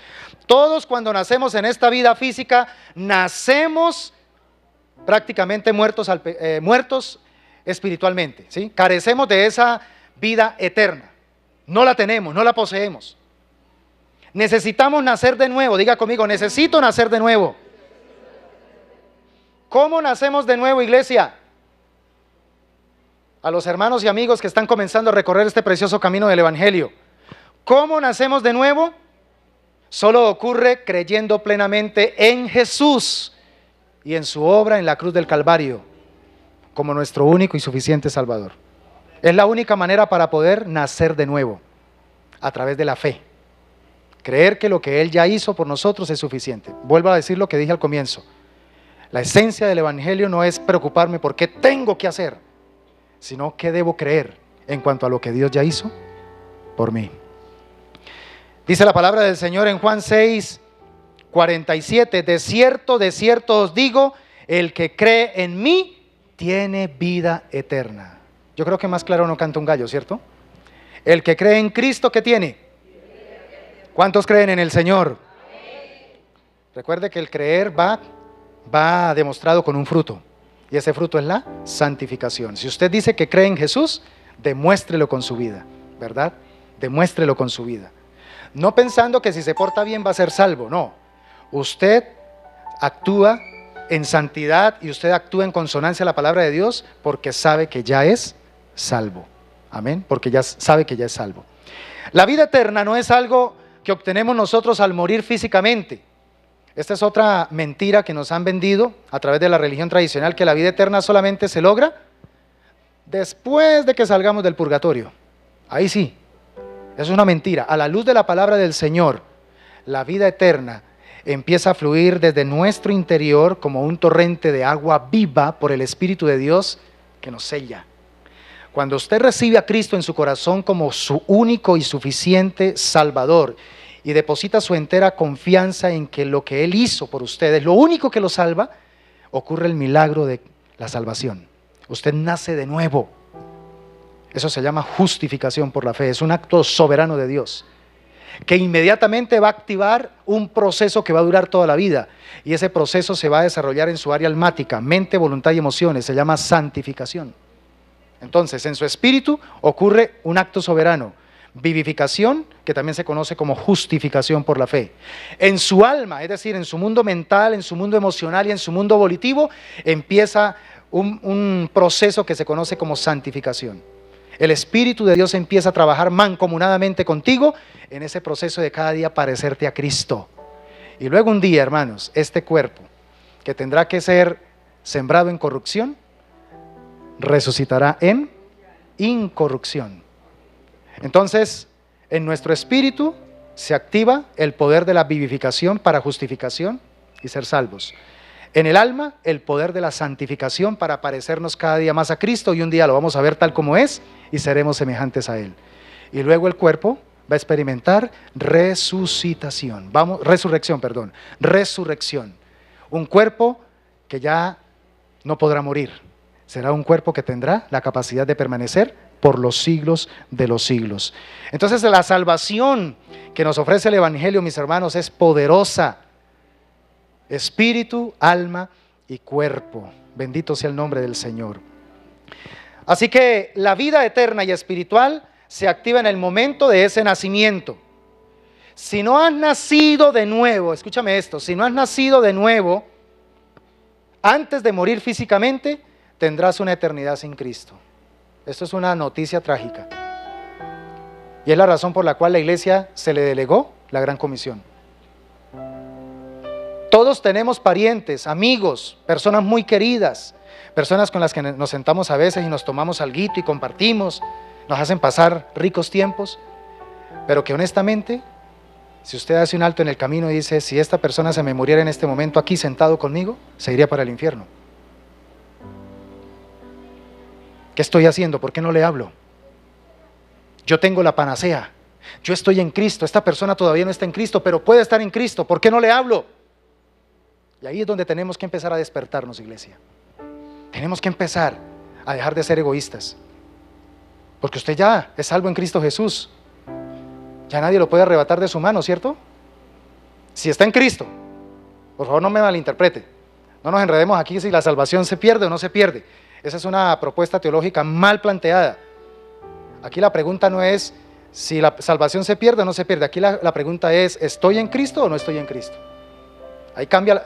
Todos cuando nacemos en esta vida física, nacemos prácticamente muertos espiritualmente, ¿sí? Carecemos de esa vida eterna. No la tenemos, no la poseemos. Necesitamos nacer de nuevo. Diga conmigo, necesito nacer de nuevo. ¿Cómo nacemos de nuevo, iglesia? A los hermanos y amigos que están comenzando a recorrer este precioso camino del Evangelio. ¿Cómo nacemos de nuevo? Solo ocurre creyendo plenamente en Jesús y en su obra en la cruz del Calvario como nuestro único y suficiente Salvador. Es la única manera para poder nacer de nuevo, a través de la fe. Creer que lo que Él ya hizo por nosotros es suficiente. Vuelvo a decir lo que dije al comienzo. La esencia del Evangelio no es preocuparme por qué tengo que hacer, sino qué debo creer en cuanto a lo que Dios ya hizo por mí. Dice la palabra del Señor en Juan 6, 47, de cierto os digo, el que cree en mí tiene vida eterna. Yo creo que más claro no canta un gallo, ¿cierto? El que cree en Cristo, ¿qué tiene? ¿Cuántos creen en el Señor? Recuerde que el creer va demostrado con un fruto, y ese fruto es la santificación. Si usted dice que cree en Jesús, demuéstrelo con su vida, ¿verdad? Demuéstrelo con su vida. No pensando que si se porta bien va a ser salvo, no. Usted actúa en santidad y usted actúa en consonancia a la palabra de Dios porque sabe que ya es salvo. Amén, porque ya sabe que ya es salvo. La vida eterna no es algo que obtenemos nosotros al morir físicamente. Esta es otra mentira que nos han vendido a través de la religión tradicional, que la vida eterna solamente se logra después de que salgamos del purgatorio. Ahí sí, es una mentira. A la luz de la palabra del Señor, la vida eterna empieza a fluir desde nuestro interior como un torrente de agua viva por el Espíritu de Dios que nos sella. Cuando usted recibe a Cristo en su corazón como su único y suficiente Salvador y deposita su entera confianza en que lo que Él hizo por usted es lo único que lo salva, ocurre el milagro de la salvación. Usted nace de nuevo. Eso se llama justificación por la fe. Es un acto soberano de Dios que inmediatamente va a activar un proceso que va a durar toda la vida, y ese proceso se va a desarrollar en su área almática, mente, voluntad y emociones. Se llama santificación. Entonces, en su espíritu ocurre un acto soberano, vivificación, que también se conoce como justificación por la fe. En su alma, es decir, en su mundo mental, en su mundo emocional y en su mundo volitivo, empieza un proceso que se conoce como santificación. El Espíritu de Dios empieza a trabajar mancomunadamente contigo en ese proceso de cada día parecerte a Cristo. Y luego un día, hermanos, este cuerpo, que tendrá que ser sembrado en corrupción, resucitará en incorrupción. Entonces, en nuestro espíritu se activa el poder de la vivificación para justificación y ser salvos. En el alma, el poder de la santificación para parecernos cada día más a Cristo, y un día lo vamos a ver tal como es y seremos semejantes a Él. Y luego el cuerpo va a experimentar resucitación. Resurrección. Un cuerpo que ya no podrá morir. Será un cuerpo que tendrá la capacidad de permanecer por los siglos de los siglos. Entonces, la salvación que nos ofrece el Evangelio, mis hermanos, es poderosa. Espíritu, alma y cuerpo. Bendito sea el nombre del Señor. Así que la vida eterna y espiritual se activa en el momento de ese nacimiento. Si no has nacido de nuevo, escúchame esto, si no has nacido de nuevo, antes de morir físicamente, tendrás una eternidad sin Cristo. Esto es una noticia trágica. Y es la razón por la cual la iglesia se le delegó la gran comisión. Todos tenemos parientes, amigos, personas muy queridas, personas con las que nos sentamos a veces y nos tomamos alguito y compartimos, nos hacen pasar ricos tiempos, pero que honestamente, si usted hace un alto en el camino y dice, si esta persona se me muriera en este momento aquí sentado conmigo, se iría para el infierno. ¿Qué estoy haciendo? ¿Por qué no le hablo? Yo tengo la panacea, yo estoy en Cristo, esta persona todavía no está en Cristo, pero puede estar en Cristo, ¿por qué no le hablo? Y ahí es donde tenemos que empezar a despertarnos, iglesia. Tenemos que empezar a dejar de ser egoístas, porque usted ya es salvo en Cristo Jesús. Ya nadie lo puede arrebatar de su mano, ¿cierto? Si está en Cristo, por favor no me malinterprete. No nos enredemos aquí si la salvación se pierde o no se pierde. Esa es una propuesta teológica mal planteada. Aquí la pregunta no es si la salvación se pierde o no se pierde. Aquí la pregunta es, ¿estoy en Cristo o no estoy en Cristo? Ahí cambia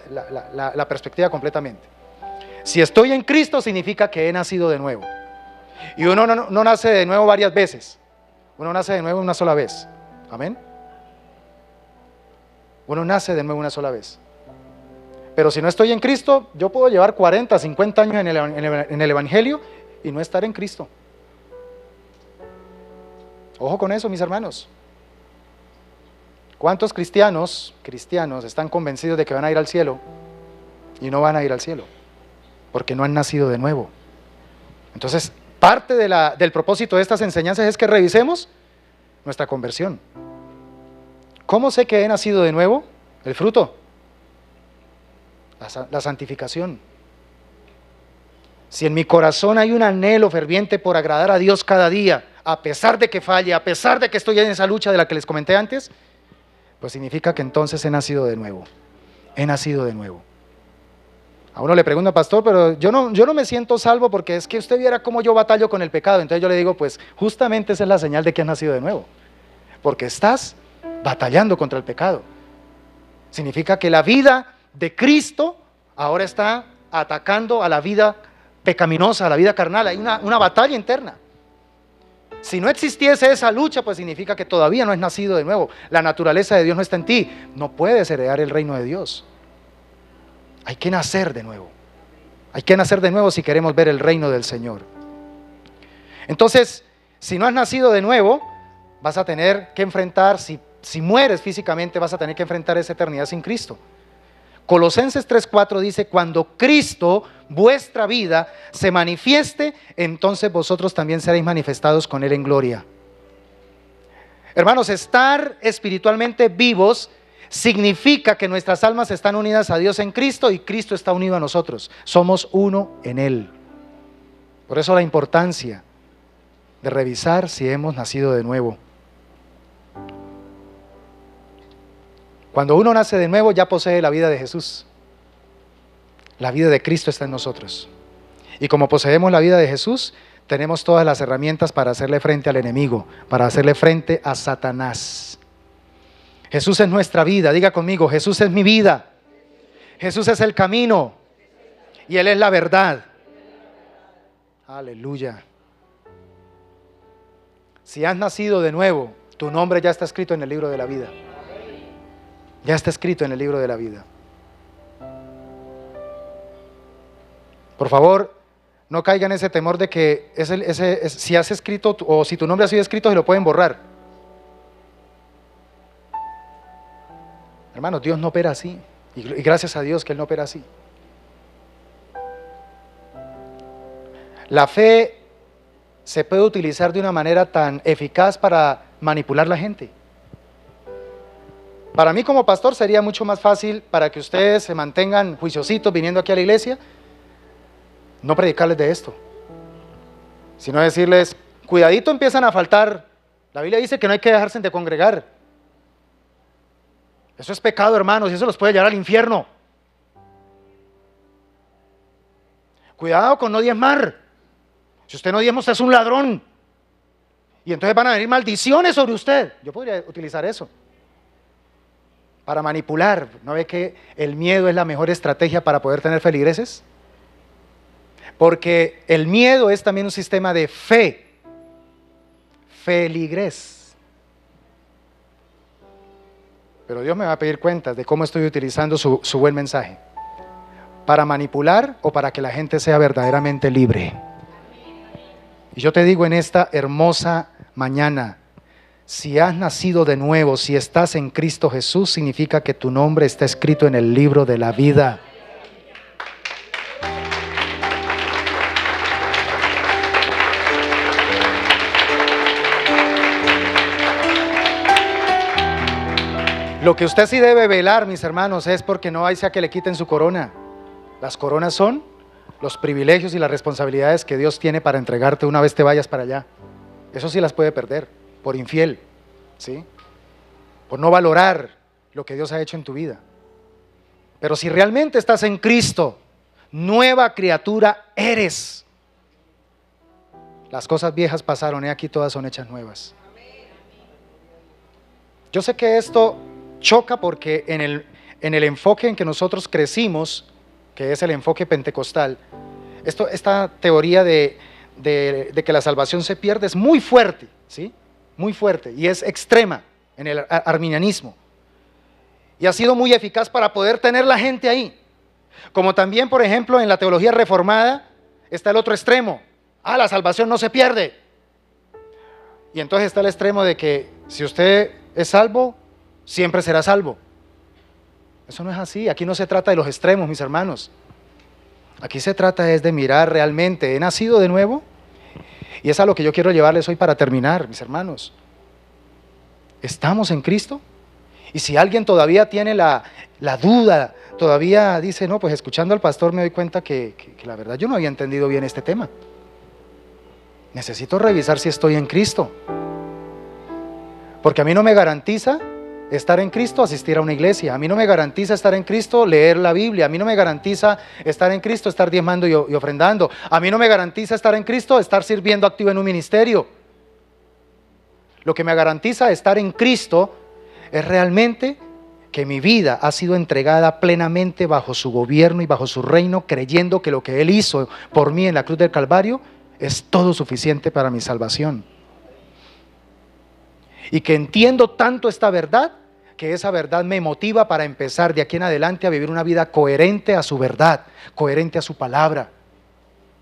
la perspectiva completamente. Si estoy en Cristo significa que he nacido de nuevo. Y uno no nace de nuevo varias veces. Uno nace de nuevo una sola vez. Amén. Uno nace de nuevo una sola vez. Pero si no estoy en Cristo, yo puedo llevar 40, 50 años en el Evangelio y no estar en Cristo. Ojo con eso, mis hermanos. ¿Cuántos cristianos están convencidos de que van a ir al cielo y no van a ir al cielo? Porque no han nacido de nuevo. Entonces, parte del propósito de estas enseñanzas es que revisemos nuestra conversión. ¿Cómo sé que he nacido de nuevo? El fruto, la santificación. Si en mi corazón hay un anhelo ferviente por agradar a Dios cada día, a pesar de que falle, a pesar de que estoy en esa lucha de la que les comenté antes, pues significa que entonces he nacido de nuevo. He nacido de nuevo. A uno le pregunta, pastor, pero yo no me siento salvo porque es que usted viera cómo yo batallo con el pecado. Entonces yo le digo, pues justamente esa es la señal de que has nacido de nuevo. Porque estás batallando contra el pecado. Significa que la vida de Cristo ahora está atacando a la vida pecaminosa, a la vida carnal. Hay una batalla interna. Si no existiese esa lucha, pues significa que todavía no has nacido de nuevo. La naturaleza de Dios no está en ti. No puedes heredar el reino de Dios. Hay que nacer de nuevo. Hay que nacer de nuevo si queremos ver el reino del Señor. Entonces, si no has nacido de nuevo, vas a tener que enfrentar, si mueres físicamente, vas a tener que enfrentar esa eternidad sin Cristo. Colosenses 3:4 dice, cuando Cristo, vuestra vida, se manifieste, entonces vosotros también seréis manifestados con Él en gloria. Hermanos, estar espiritualmente vivos significa que nuestras almas están unidas a Dios en Cristo y Cristo está unido a nosotros. Somos uno en Él. Por eso la importancia de revisar si hemos nacido de nuevo. Cuando uno nace de nuevo ya posee la vida de Jesús. La vida de Cristo está en nosotros. Y como poseemos la vida de Jesús, tenemos todas las herramientas para hacerle frente al enemigo, para hacerle frente a Satanás. Jesús es nuestra vida. Diga conmigo, Jesús es mi vida. Jesús es el camino y Él es la verdad. Aleluya. Si has nacido de nuevo, tu nombre ya está escrito en el libro de la vida. Ya está escrito en el libro de la vida. Por favor, no caiga en ese temor de que si has escrito o si tu nombre ha sido escrito se lo pueden borrar. Hermanos, Dios no opera así. Y gracias a Dios que Él no opera así. La fe se puede utilizar de una manera tan eficaz para manipular a la gente. Para mí como pastor sería mucho más fácil para que ustedes se mantengan juiciositos viniendo aquí a la iglesia, no predicarles de esto, sino decirles, cuidadito, empiezan a faltar. La Biblia dice que no hay que dejarse de congregar. Eso es pecado, hermanos, y eso los puede llevar al infierno. Cuidado con no diezmar. Si usted no diezma, usted es un ladrón. Y entonces van a venir maldiciones sobre usted. Yo podría utilizar eso para manipular. ¿No ve que el miedo es la mejor estrategia para poder tener feligreses? Porque el miedo es también un sistema de fe. Feligres. Pero Dios me va a pedir cuentas de cómo estoy utilizando su buen mensaje. ¿Para manipular o para que la gente sea verdaderamente libre? Y yo te digo en esta hermosa mañana, si has nacido de nuevo, si estás en Cristo Jesús, significa que tu nombre está escrito en el libro de la vida. Lo que usted sí debe velar, mis hermanos, es porque no sea que le quiten su corona. Las coronas son los privilegios y las responsabilidades que Dios tiene para entregarte una vez te vayas para allá. Eso sí las puede perder, por infiel, ¿sí? Por no valorar lo que Dios ha hecho en tu vida. Pero si realmente estás en Cristo, nueva criatura eres. Las cosas viejas pasaron, y aquí todas son hechas nuevas. Yo sé que esto choca porque en el enfoque en que nosotros crecimos, que es el enfoque pentecostal, esta teoría de que la salvación se pierde es muy fuerte, ¿sí? Muy fuerte, y es extrema en el arminianismo. Y ha sido muy eficaz para poder tener la gente ahí. Como también, por ejemplo, en la teología reformada está el otro extremo. La salvación no se pierde. Y entonces está el extremo de que si usted es salvo, siempre será salvo. Eso no es así. Aquí no se trata de los extremos, mis hermanos. Aquí se trata es de mirar realmente, ¿he nacido de nuevo? Y es a lo que yo quiero llevarles hoy para terminar, mis hermanos. ¿Estamos en Cristo? Y si alguien todavía tiene la duda, todavía dice, no, pues escuchando al pastor me doy cuenta que la verdad yo no había entendido bien este tema. Necesito revisar si estoy en Cristo. Porque a mí no me garantiza estar en Cristo asistir a una iglesia. A mí no me garantiza estar en Cristo leer la Biblia. A mí no me garantiza estar en Cristo estar diezmando y ofrendando. A mí no me garantiza estar en Cristo estar sirviendo activo en un ministerio. Lo que me garantiza estar en Cristo es realmente que mi vida ha sido entregada plenamente bajo su gobierno y bajo su reino, creyendo que lo que Él hizo por mí en la cruz del Calvario es todo suficiente para mi salvación. Y que entiendo tanto esta verdad, que esa verdad me motiva para empezar de aquí en adelante a vivir una vida coherente a su verdad, coherente a su palabra.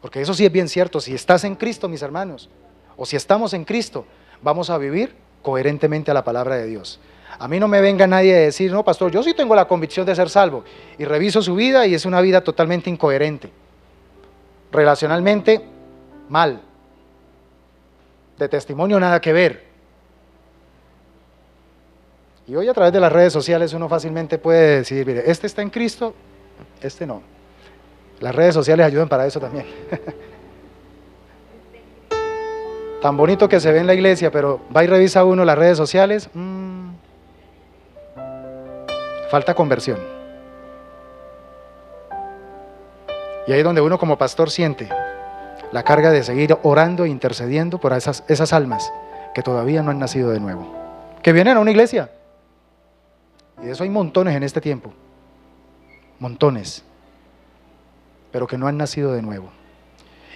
Porque eso sí es bien cierto, si estás en Cristo, mis hermanos, o si estamos en Cristo, vamos a vivir coherentemente a la palabra de Dios. A mí no me venga nadie a decir, no, pastor, yo sí tengo la convicción de ser salvo, y reviso su vida y es una vida totalmente incoherente. Relacionalmente, mal. De testimonio, nada que ver. Y hoy a través de las redes sociales uno fácilmente puede decir, mire, este está en Cristo, este no. Las redes sociales ayudan para eso también. Tan bonito que se ve en la iglesia, pero va y revisa uno las redes sociales, falta conversión. Y ahí es donde uno como pastor siente la carga de seguir orando e intercediendo por esas almas que todavía no han nacido de nuevo, que vienen a una iglesia. Y de eso hay montones en este tiempo, montones, pero que no han nacido de nuevo.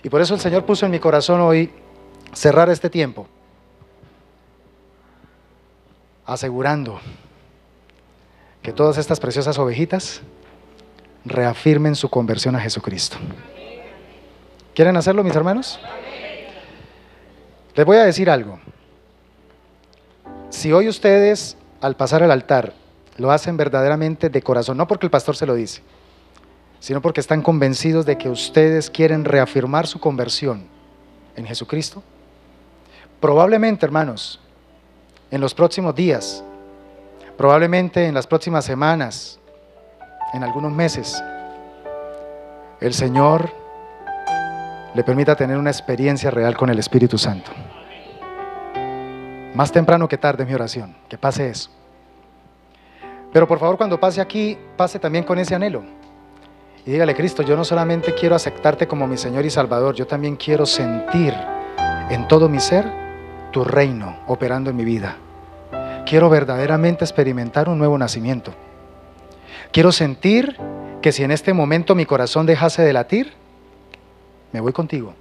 Y por eso el Señor puso en mi corazón hoy cerrar este tiempo asegurando que todas estas preciosas ovejitas reafirmen su conversión a Jesucristo. ¿Quieren hacerlo, mis hermanos? Les voy a decir algo. Si hoy ustedes, al pasar al altar, lo hacen verdaderamente de corazón, no porque el pastor se lo dice, sino porque están convencidos de que ustedes quieren reafirmar su conversión en Jesucristo, probablemente, hermanos, en los próximos días, probablemente en las próximas semanas, en algunos meses, el Señor le permita tener una experiencia real con el Espíritu Santo. Más temprano que tarde es mi oración, que pase eso. Pero por favor, cuando pase aquí, pase también con ese anhelo. y dígale: Cristo, yo no solamente quiero aceptarte como mi Señor y Salvador, yo también quiero sentir en todo mi ser tu reino operando en mi vida. Quiero verdaderamente experimentar un nuevo nacimiento. Quiero sentir que si en este momento mi corazón dejase de latir, me voy contigo.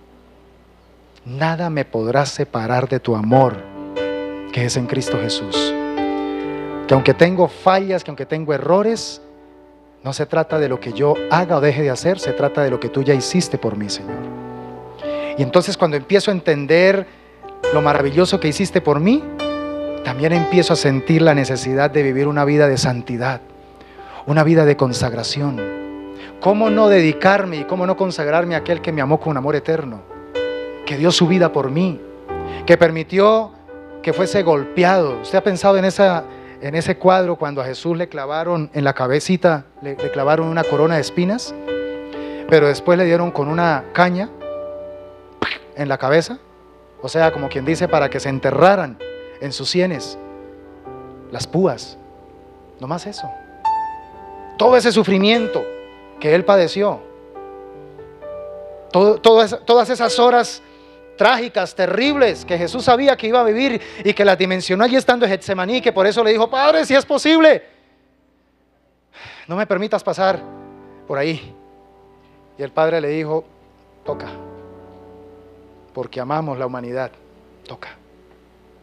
Nada me podrá separar de tu amor que es en Cristo Jesús. Que aunque tengo fallas, que aunque tengo errores, no se trata de lo que yo haga o deje de hacer, se trata de lo que tú ya hiciste por mí, Señor. Y entonces, cuando empiezo a entender lo maravilloso que hiciste por mí, también empiezo a sentir la necesidad de vivir una vida de santidad, una vida de consagración. ¿Cómo no dedicarme y cómo no consagrarme a aquel que me amó con un amor eterno, que dio su vida por mí, que permitió que fuese golpeado? ¿Usted ha pensado en ese cuadro cuando a Jesús le clavaron en la cabecita, le clavaron una corona de espinas, pero después le dieron con una caña en la cabeza? O sea, como quien dice, para que se enterraran en sus sienes las púas. No más eso. Todo ese sufrimiento que Él padeció, todas esas horas trágicas, terribles, que Jesús sabía que iba a vivir y que las dimensionó allí estando en Getsemaní, que por eso le dijo: Padre, si es posible, no me permitas pasar por ahí. Y el Padre le dijo: toca, porque amamos la humanidad, toca.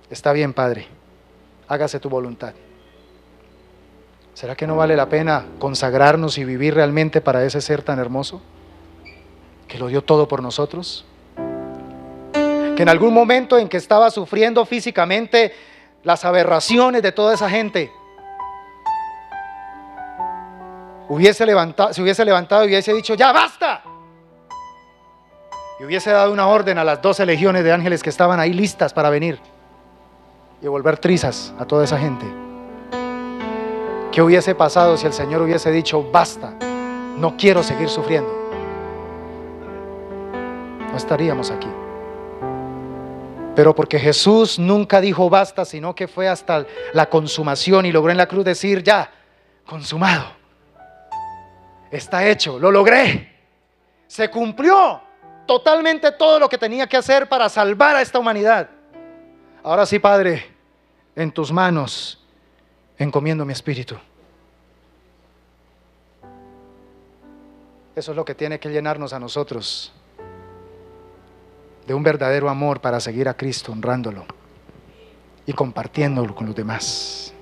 Está bien, Padre, hágase tu voluntad. ¿Será que no vale la pena consagrarnos y vivir realmente para ese ser tan hermoso, que lo dio todo por nosotros? Que en algún momento en que estaba sufriendo físicamente las aberraciones de toda esa gente, se hubiese levantado y hubiese dicho: ya basta, y hubiese dado una orden a las 12 legiones de ángeles que estaban ahí listas para venir y volver trizas a toda esa gente. ¿Qué hubiese pasado si el Señor hubiese dicho: basta, no quiero seguir sufriendo? No estaríamos aquí. Pero porque Jesús nunca dijo basta, sino que fue hasta la consumación y logró en la cruz decir: ya, consumado, está hecho, lo logré, se cumplió totalmente todo lo que tenía que hacer para salvar a esta humanidad. Ahora sí, Padre, en tus manos encomiendo mi espíritu. Eso es lo que tiene que llenarnos a nosotros de un verdadero amor para seguir a Cristo, honrándolo y compartiéndolo con los demás.